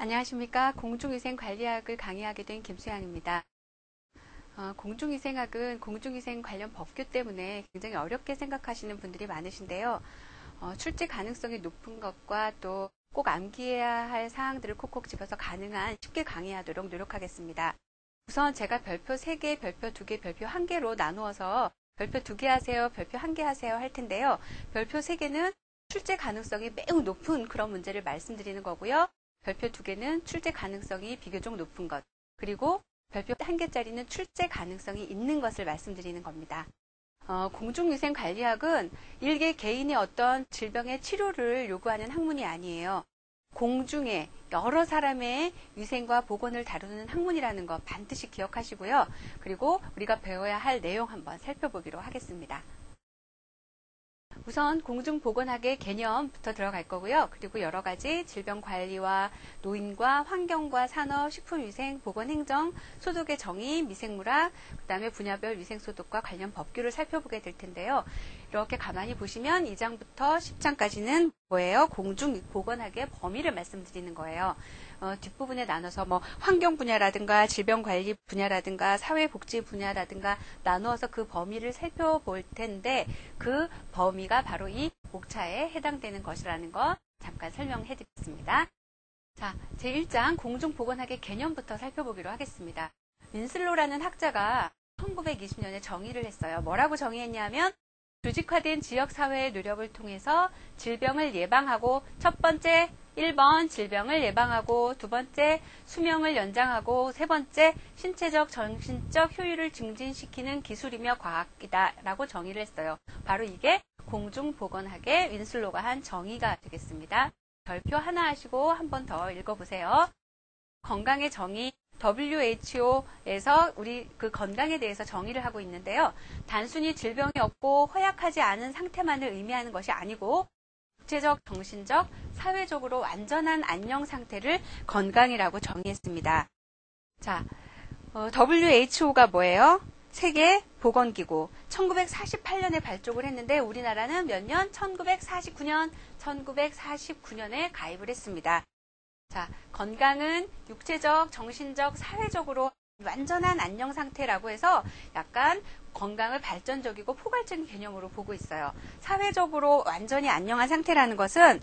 안녕하십니까. 공중위생관리학을 강의하게 된 김수양입니다. 공중위생학은 공중위생 관련 법규 때문에 굉장히 어렵게 생각하시는 분들이 많으신데요. 출제 가능성이 높은 것과 또 꼭 암기해야 할 사항들을 콕콕 집어서 가능한 쉽게 강의하도록 노력하겠습니다. 우선 제가 별표 3개, 별표 2개, 별표 1개로 나누어서 별표 2개 하세요, 별표 1개 하세요 할 텐데요. 별표 3개는 출제 가능성이 매우 높은 그런 문제를 말씀드리는 거고요. 별표 2개는 출제 가능성이 비교적 높은 것, 그리고 별표 1개짜리는 출제 가능성이 있는 것을 말씀드리는 겁니다. 공중위생관리학은 일개 개인의 어떤 질병의 치료를 요구하는 학문이 아니에요. 공중의 여러 사람의 위생과 보건을 다루는 학문이라는 거 반드시 기억하시고요. 그리고 우리가 배워야 할 내용 한번 살펴보기로 하겠습니다. 우선 공중보건학의 개념부터 들어갈 거고요. 그리고 여러 가지 질병관리와 노인과 환경과 산업, 식품위생, 보건행정, 소독의 정의, 미생물학, 그 다음에 분야별 위생소독과 관련 법규를 살펴보게 될 텐데요. 이렇게 가만히 보시면 2장부터 10장까지는 뭐예요? 공중보건학의 범위를 말씀드리는 거예요. 뒷부분에 나눠서 환경 분야라든가 질병관리 분야라든가 사회복지 분야라든가 나누어서 그 범위를 살펴볼 텐데 그 범위가 바로 이 목차에 해당되는 것이라는 거 잠깐 설명해 드리겠습니다. 자, 제1장 공중보건학의 개념부터 살펴보기로 하겠습니다. 윈슬로라는 학자가 1920년에 정의를 했어요. 뭐라고 정의했냐면 조직화된 지역사회의 노력을 통해서 질병을 예방하고 첫 번째 1번 질병을 예방하고 두 번째 수명을 연장하고 세 번째 신체적 정신적 효율을 증진시키는 기술이며 과학이다 라고 정의를 했어요. 바로 이게 공중보건학의 윈슬로가 한 정의가 되겠습니다. 별표 하나 하시고 한 번 더 읽어보세요. 건강의 정의 WHO에서 우리 그 건강에 대해서 정의를 하고 있는데요. 단순히 질병이 없고 허약하지 않은 상태만을 의미하는 것이 아니고 육체적, 정신적, 사회적으로 완전한 안녕 상태를 건강이라고 정의했습니다. 자, WHO가 뭐예요? 세계 보건기구. 1948년에 발족을 했는데 우리나라는 몇 년? 1949년에 가입을 했습니다. 자, 건강은 육체적, 정신적, 사회적으로 완전한 안녕 상태라고 해서 약간 건강을 발전적이고 포괄적인 개념으로 보고 있어요. 사회적으로 완전히 안녕한 상태라는 것은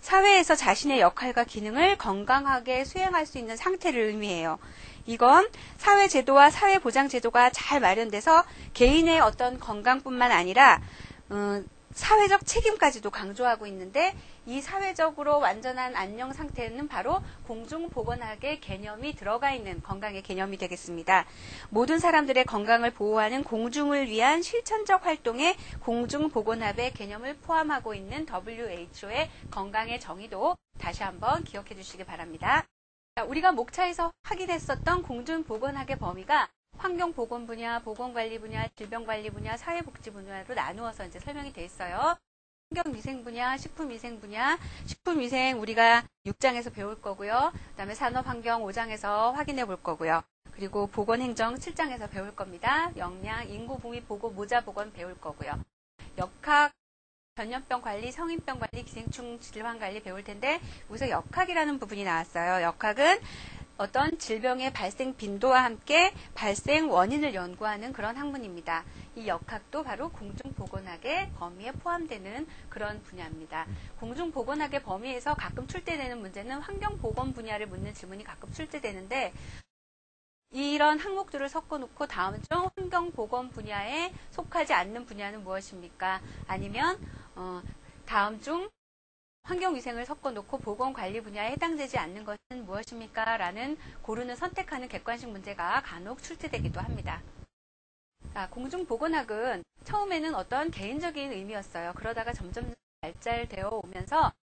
사회에서 자신의 역할과 기능을 건강하게 수행할 수 있는 상태를 의미해요. 이건 사회제도와 사회보장제도가 잘 마련돼서 개인의 어떤 건강뿐만 아니라 사회적 책임까지도 강조하고 있는데 이 사회적으로 완전한 안녕 상태는 바로 공중보건학의 개념이 들어가 있는 건강의 개념이 되겠습니다. 모든 사람들의 건강을 보호하는 공중을 위한 실천적 활동에 공중보건학의 개념을 포함하고 있는 WHO의 건강의 정의도 다시 한번 기억해 주시기 바랍니다. 우리가 목차에서 확인했었던 공중보건학의 범위가 환경보건 분야, 보건관리 분야, 질병관리 분야, 사회복지 분야로 나누어서 이제 설명이 돼 있어요. 환경위생 분야, 식품위생 분야, 식품위생 우리가 6장에서 배울 거고요. 그 다음에 산업환경 5장에서 확인해 볼 거고요. 그리고 보건행정 7장에서 배울 겁니다. 역량, 인구부미 보고, 모자보건 배울 거고요. 역학, 전염병 관리, 성인병 관리, 기생충 질환 관리 배울 텐데 여기서 역학이라는 부분이 나왔어요. 역학은 어떤 질병의 발생 빈도와 함께 발생 원인을 연구하는 그런 학문입니다. 이 역학도 바로 공중보건학의 범위에 포함되는 그런 분야입니다. 공중보건학의 범위에서 가끔 출제되는 문제는 환경보건 분야를 묻는 질문이 가끔 출제되는데 이런 항목들을 섞어놓고 다음 중 환경보건 분야에 속하지 않는 분야는 무엇입니까? 아니면 다음 중 환경위생을 섞어놓고 보건관리 분야에 해당되지 않는 것은 무엇입니까? 라는 고르는 선택하는 객관식 문제가 간혹 출제되기도 합니다. 자, 공중보건학은 처음에는 어떤 개인적인 의미였어요. 그러다가 점점 발달되어 오면서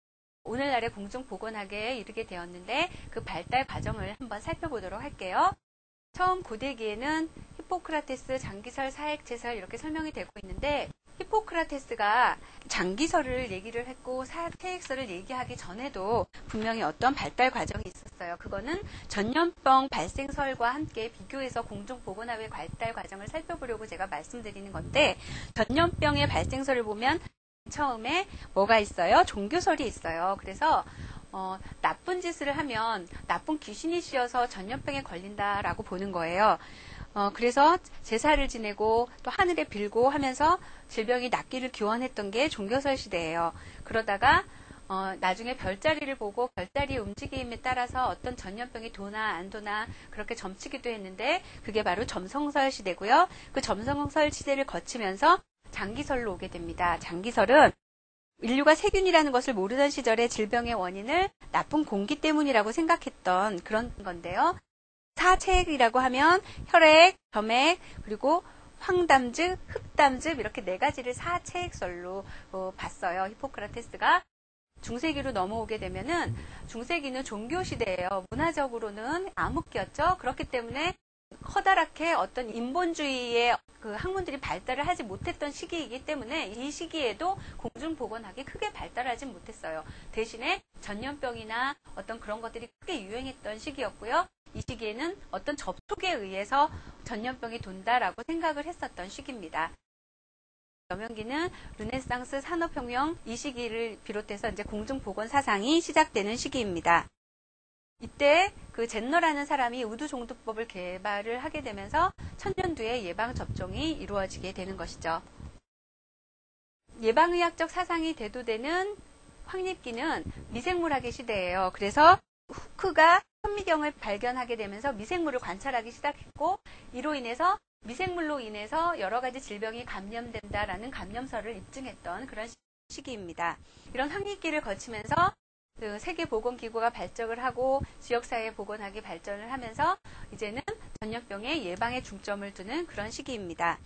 오늘날의 공중보건학에 이르게 되었는데 그 발달 과정을 한번 살펴보도록 할게요. 처음 고대기에는 히포크라테스, 장기설, 사액제설 이렇게 설명이 되고 있는데 히포크라테스가 장기설을 얘기를 했고 사액설을 얘기하기 전에도 분명히 어떤 발달 과정이 있었어요. 그거는 전염병 발생설과 함께 비교해서 공중보건학의 발달 과정을 살펴보려고 제가 말씀드리는 건데 전염병의 발생설을 보면 처음에 뭐가 있어요? 종교설이 있어요. 그래서 나쁜 짓을 하면 나쁜 귀신이 씌어서 전염병에 걸린다라고 보는 거예요. 그래서 제사를 지내고 또 하늘에 빌고 하면서 질병이 낫기를 기원했던 게 종교설 시대예요. 그러다가 나중에 별자리를 보고 별자리 움직임에 따라서 어떤 전염병이 도나 안 도나 그렇게 점치기도 했는데 그게 바로 점성설 시대고요. 그 점성설 시대를 거치면서 장기설로 오게 됩니다. 장기설은 인류가 세균이라는 것을 모르던 시절에 질병의 원인을 나쁜 공기 때문이라고 생각했던 그런 건데요. 사체액이라고 하면 혈액, 점액, 그리고 황담즙, 흑담즙 이렇게 네 가지를 사체액설로 봤어요. 히포크라테스가. 중세기로 넘어오게 되면은 중세기는 종교 시대예요. 문화적으로는 암흑기였죠. 그렇기 때문에 커다랗게 어떤 인본주의의 그 학문들이 발달을 하지 못했던 시기이기 때문에 이 시기에도 공중보건학이 크게 발달하지 못했어요. 대신에 전염병이나 어떤 그런 것들이 크게 유행했던 시기였고요. 이 시기에는 어떤 접촉에 의해서 전염병이 돈다라고 생각을 했었던 시기입니다. 여명기는 르네상스 산업혁명 이 시기를 비롯해서 이제 공중보건 사상이 시작되는 시기입니다. 이때 그 젠너라는 사람이 의두종두법을 개발을 하게 되면서 천년두에 예방접종이 이루어지게 되는 것이죠. 예방의학적 사상이 대두되는 황립기는 미생물학의 시대예요. 그래서 후크가 현미경을 발견하게 되면서 미생물을 관찰하기 시작했고 이로 인해서 미생물로 인해서 여러 가지 질병이 감염된다라는 감염설을 입증했던 그런 시기입니다. 이런 황립기를 거치면서 그 세계보건기구가 발족을 하고 지역사회 보건학이 발전을 하면서 이제는 전염병의 예방에 중점을 두는 그런 시기입니다.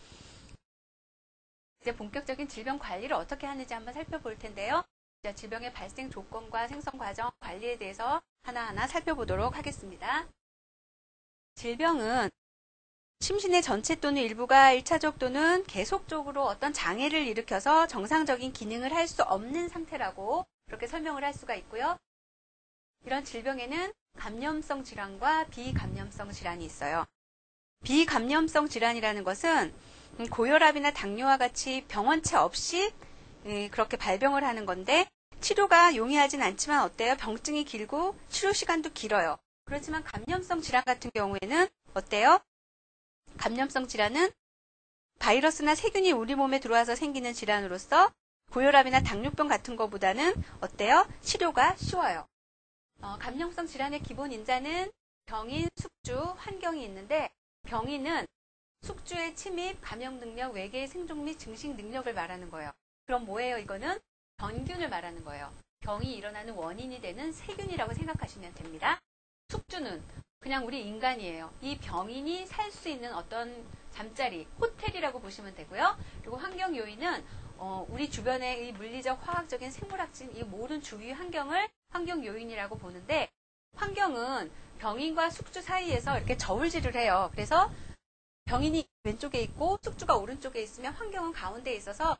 이제 본격적인 질병 관리를 어떻게 하는지 한번 살펴볼 텐데요. 질병의 발생 조건과 생성 과정, 관리에 대해서 하나하나 살펴보도록 하겠습니다. 질병은 심신의 전체 또는 일부가 1차적 또는 계속적으로 어떤 장애를 일으켜서 정상적인 기능을 할 수 없는 상태라고 그렇게 설명을 할 수가 있고요. 이런 질병에는 감염성 질환과 비감염성 질환이 있어요. 비감염성 질환이라는 것은 고혈압이나 당뇨와 같이 병원체 없이 그렇게 발병을 하는 건데 치료가 용이하진 않지만 어때요? 병증이 길고 치료 시간도 길어요. 그렇지만 감염성 질환 같은 경우에는 어때요? 감염성 질환은 바이러스나 세균이 우리 몸에 들어와서 생기는 질환으로서 고혈압이나 당뇨병 같은 것보다는 어때요? 치료가 쉬워요. 감염성 질환의 기본 인자는 병인, 숙주, 환경이 있는데 병인은 숙주의 침입, 감염 능력, 외계의 생존 및 증식 능력을 말하는 거예요. 그럼 뭐예요? 이거는 병균을 말하는 거예요. 병이 일어나는 원인이 되는 세균이라고 생각하시면 됩니다. 숙주는 그냥 우리 인간이에요. 이 병인이 살 수 있는 어떤 잠자리, 호텔이라고 보시면 되고요. 그리고 환경 요인은 우리 주변의 이 물리적, 화학적인, 생물학적인 이 모든 주위 환경을 환경 요인이라고 보는데 환경은 병인과 숙주 사이에서 이렇게 저울질을 해요. 그래서 병인이 왼쪽에 있고 숙주가 오른쪽에 있으면 환경은 가운데에 있어서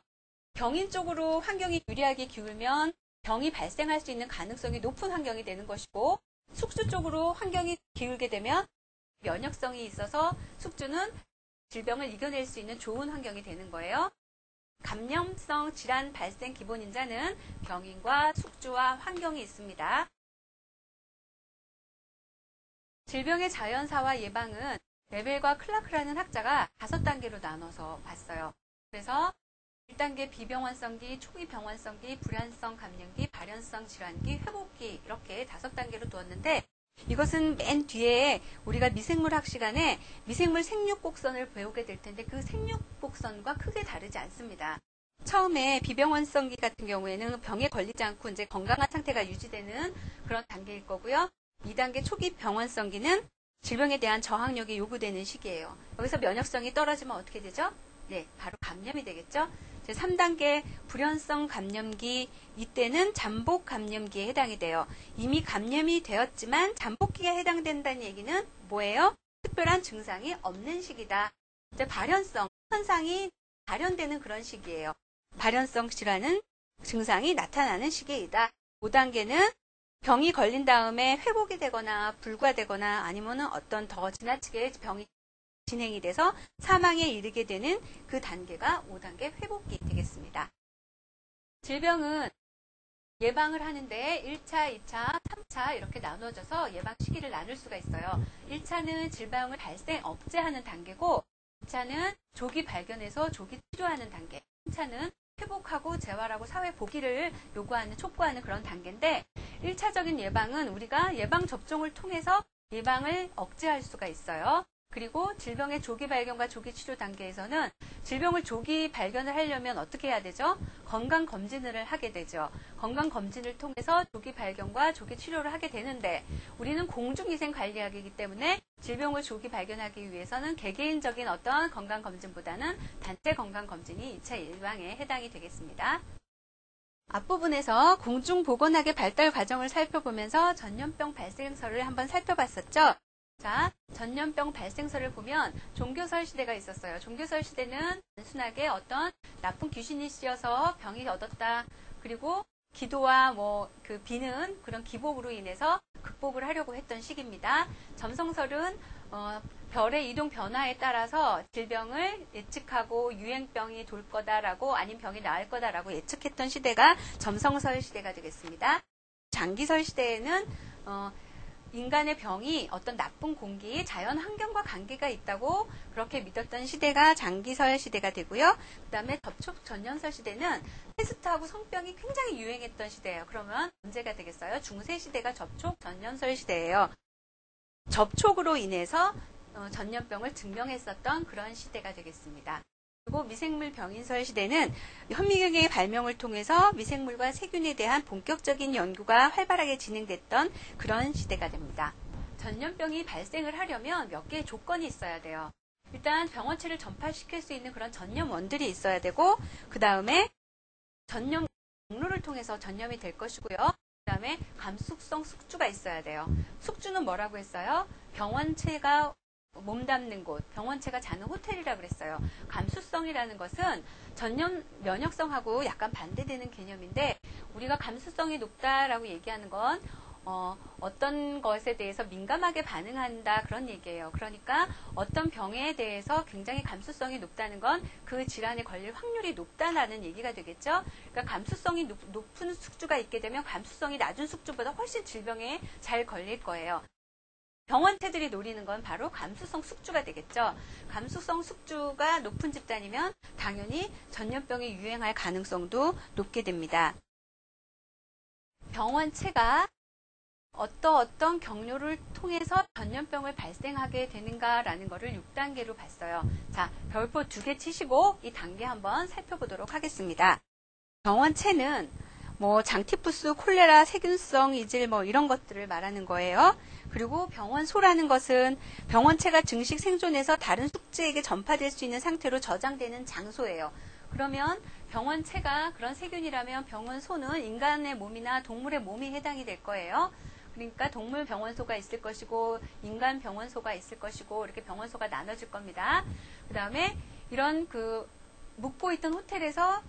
병인 쪽으로 환경이 유리하게 기울면 병이 발생할 수 있는 가능성이 높은 환경이 되는 것이고 숙주 쪽으로 환경이 기울게 되면 면역성이 있어서 숙주는 질병을 이겨낼 수 있는 좋은 환경이 되는 거예요. 감염성 질환 발생 기본 인자는 병인과 숙주와 환경이 있습니다. 질병의 자연사와 예방은 레벨과 클라크라는 학자가 5단계로 나눠서 봤어요. 그래서 1단계 비병원성기, 초기 병원성기, 불연성 감염기, 발연성 질환기, 회복기 이렇게 5단계로 두었는데 이것은 맨 뒤에 우리가 미생물학 시간에 미생물 생육곡선을 배우게 될 텐데 그 생육곡선과 크게 다르지 않습니다. 처음에 비병원성기 같은 경우에는 병에 걸리지 않고 이제 건강한 상태가 유지되는 그런 단계일 거고요. 2단계 초기 병원성기는 질병에 대한 저항력이 요구되는 시기예요. 여기서 면역성이 떨어지면 어떻게 되죠? 네, 바로 감염이 되겠죠. 3단계 불연성 감염기, 이때는 잠복 감염기에 해당이 돼요. 이미 감염이 되었지만 잠복기에 해당된다는 얘기는 뭐예요? 특별한 증상이 없는 시기다. 이제 발현성 현상이 발현되는 그런 시기예요. 발현성 질환은 증상이 나타나는 시기이다. 5단계는 병이 걸린 다음에 회복이 되거나 불과되거나 아니면 어떤 더 지나치게 병이 진행이 돼서 사망에 이르게 되는 그 단계가 5단계 회복기 되겠습니다. 질병은 예방을 하는데 1차, 2차, 3차 이렇게 나눠져서 예방 시기를 나눌 수가 있어요. 1차는 질병을 발생 억제하는 단계고 2차는 조기 발견해서 조기 치료하는 단계. 3차는 회복하고 재활하고 사회 복귀를 요구하는 촉구하는 그런 단계인데 1차적인 예방은 우리가 예방 접종을 통해서 예방을 억제할 수가 있어요. 그리고 질병의 조기 발견과 조기 치료 단계에서는 질병을 조기 발견을 하려면 어떻게 해야 되죠? 건강검진을 하게 되죠. 건강검진을 통해서 조기 발견과 조기 치료를 하게 되는데 우리는 공중위생관리학이기 때문에 질병을 조기 발견하기 위해서는 개개인적인 어떤 건강검진보다는 단체 건강검진이 2차 예방에 해당이 되겠습니다. 앞부분에서 공중보건학의 발달 과정을 살펴보면서 전염병 발생설을 한번 살펴봤었죠. 자, 전염병 발생설을 보면 종교설 시대가 있었어요. 종교설 시대는 단순하게 어떤 나쁜 귀신이 씌어서 병이 얻었다. 그리고 기도와 그 비는 그런 기복으로 인해서 극복을 하려고 했던 시기입니다. 점성설은 별의 이동 변화에 따라서 질병을 예측하고 유행병이 돌 거다라고 아니면 병이 나을 거다라고 예측했던 시대가 점성설 시대가 되겠습니다. 장기설 시대에는 인간의 병이 어떤 나쁜 공기, 자연 환경과 관계가 있다고 그렇게 믿었던 시대가 장기설 시대가 되고요. 그 다음에 접촉 전염설 시대는 패스트하고 성병이 굉장히 유행했던 시대예요. 그러면 언제가 되겠어요? 중세 시대가 접촉 전염설 시대예요. 접촉으로 인해서 전염병을 증명했었던 그런 시대가 되겠습니다. 그리고 미생물 병인설 시대는 현미경의 발명을 통해서 미생물과 세균에 대한 본격적인 연구가 활발하게 진행됐던 그런 시대가 됩니다. 전염병이 발생을 하려면 몇 개의 조건이 있어야 돼요. 일단 병원체를 전파시킬 수 있는 그런 전염원들이 있어야 되고 그 다음에 전염 경로를 통해서 전염이 될 것이고요. 그 다음에 감수성 숙주가 있어야 돼요. 숙주는 뭐라고 했어요? 병원체가 몸담는 곳, 병원체가 자는 호텔이라고 그랬어요. 감수성이라는 것은 전염 면역성하고 약간 반대되는 개념인데 우리가 감수성이 높다라고 얘기하는 건 어떤 것에 대해서 민감하게 반응한다 그런 얘기예요. 그러니까 어떤 병에 대해서 굉장히 감수성이 높다는 건 그 질환에 걸릴 확률이 높다라는 얘기가 되겠죠. 그러니까 감수성이 높은 숙주가 있게 되면 감수성이 낮은 숙주보다 훨씬 질병에 잘 걸릴 거예요. 병원체들이 노리는 건 바로 감수성 숙주가 되겠죠. 감수성 숙주가 높은 집단이면 당연히 전염병이 유행할 가능성도 높게 됩니다. 병원체가 어떤 경로를 통해서 전염병을 발생하게 되는가라는 것을 6단계로 봤어요. 자, 별표 2개 치시고 이 단계 한번 살펴보도록 하겠습니다. 병원체는 장티푸스, 콜레라, 세균성 이질 이런 것들을 말하는 거예요. 그리고 병원소라는 것은 병원체가 증식 생존해서 다른 숙주에게 전파될 수 있는 상태로 저장되는 장소예요. 그러면 병원체가 그런 세균이라면 병원소는 인간의 몸이나 동물의 몸이 해당이 될 거예요. 그러니까 동물 병원소가 있을 것이고 인간 병원소가 있을 것이고 이렇게 병원소가 나눠질 겁니다. 그 다음에 이런 묵고 있던 호텔에서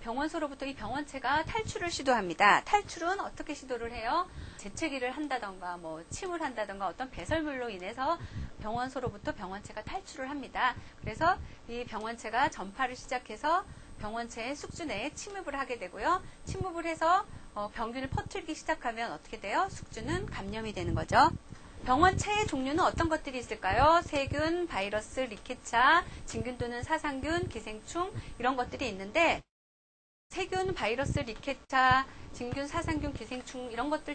병원소로부터 이 병원체가 탈출을 시도합니다. 탈출은 어떻게 시도를 해요? 재채기를 한다던가 침을 한다던가 어떤 배설물로 인해서 병원소로부터 병원체가 탈출을 합니다. 그래서 이 병원체가 전파를 시작해서 병원체의 숙주 내에 침입을 하게 되고요. 침입을 해서 병균을 퍼뜨리기 시작하면 어떻게 돼요? 숙주는 감염이 되는 거죠. 병원체의 종류는 어떤 것들이 있을까요? 세균, 바이러스, 리케차, 진균 또는 사상균, 기생충 이런 것들이 있는데 세균, 바이러스, 리케차, 진균, 사상균, 기생충 이런 것들